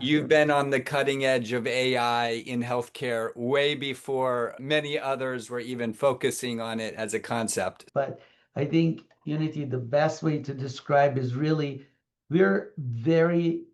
You've been on the cutting edge of AI in healthcare way before many others were even focusing on it as a concept. But I think, Unity, the best way to describe is really we're very,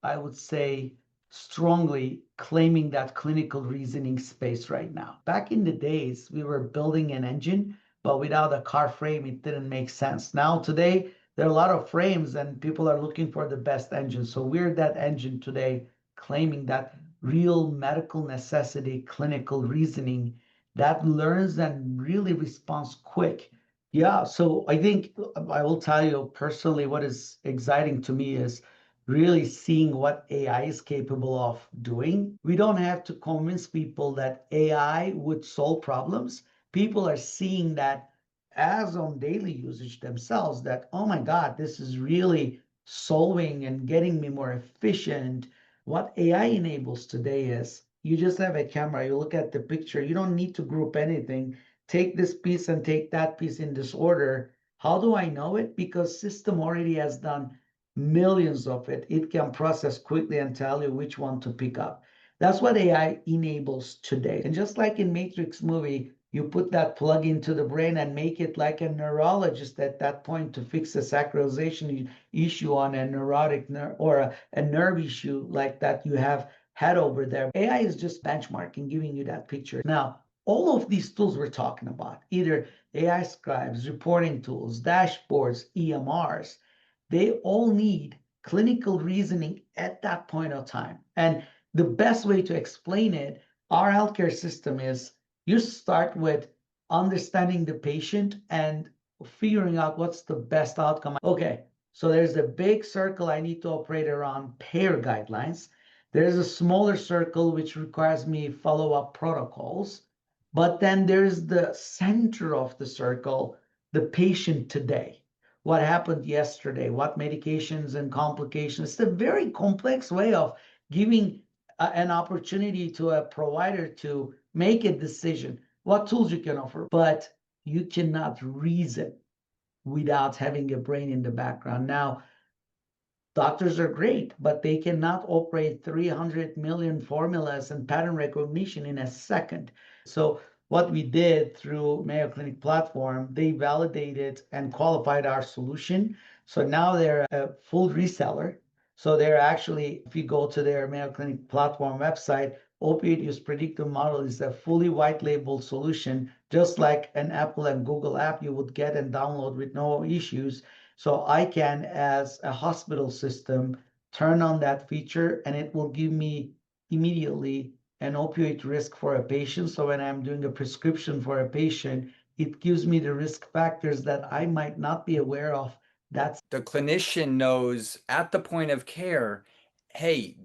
I would say, strongly claiming that clinical reasoning space right now. Back in the days, we were building an engine, but without a car frame, it didn't make sense. Now, today, there are a lot of frames and people are looking for the best engine. So we're that engine today, claiming that real medical necessity, clinical reasoning that learns and really responds quick. Yeah, so I think I will tell you personally what is exciting to me is really seeing what AI is capable of doing. We don't have to convince people that AI would solve problems. People are seeing that as on daily usage themselves, that, oh my God, this is really solving and getting me more efficient. What AI enables today is you just have a camera, you look at the picture, you don't need to group anything. Take this piece and take that piece in this order. How do I know it? Because system already has done millions of it. It can process quickly and tell you which one to pick up. That's what AI enables today. And just like in Matrix movie, you put that plug into the brain and make it like a neurologist at that point to fix a sacralization issue on a neurotic or a nerve issue like that you have had over there. AI is just benchmarking, giving you that picture. Now, all of these tools we're talking about, either AI scribes, reporting tools, dashboards, EMRs, they all need clinical reasoning at that point of time. And the best way to explain it, our healthcare system is you start with understanding the patient and figuring out what's the best outcome. Okay, so there's a big circle I need to operate around payer guidelines. There's a smaller circle which requires me follow-up protocols. But then there's the center of the circle, the patient today. What happened yesterday, what medications and complications. It's a very complex way of giving an opportunity to a provider to make a decision, what tools you can offer, but you cannot reason without having a brain in the background. Now, doctors are great, but they cannot operate 300 million formulas and pattern recognition in a second. So what we did through Mayo Clinic Platform, they validated and qualified our solution. So now they're a full reseller. So they're actually, if you go to their Mayo Clinic Platform website, opioid use predictive model is a fully white label solution, just like an Apple and Google app you would get and download with no issues. So I can, as a hospital system, turn on that feature and it will give me immediately an opioid risk for a patient. So when I'm doing a prescription for a patient, it gives me the risk factors that I might not be aware of. That's The clinician knows at the point of care, hey,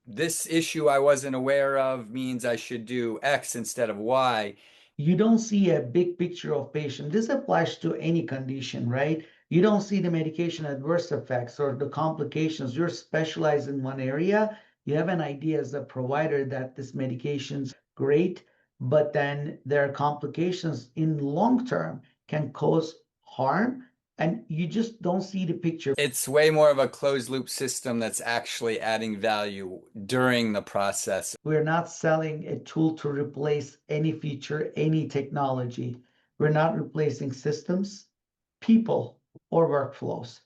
this issue I wasn't aware of means I should do X instead of Y. you don't see a big picture of patient. This applies to any condition, right? You don't see the medication adverse effects or the complications. You're specialized in one area. You have an idea as a provider that this medication's great, but then there are complications in long term can cause harm, and you just don't see the picture. It's way more of a closed loop system that's actually adding value during the process. We're not selling a tool to replace any feature, any technology. We're not replacing systems, people, or workflows.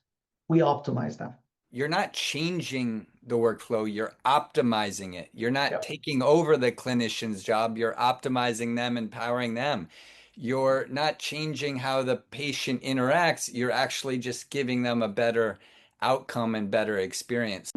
We optimize them. You're not changing the workflow, you're optimizing it. You're not Yep. taking over the clinician's job, you're optimizing them, empowering them. You're not changing how the patient interacts, you're actually just giving them a better outcome and better experience.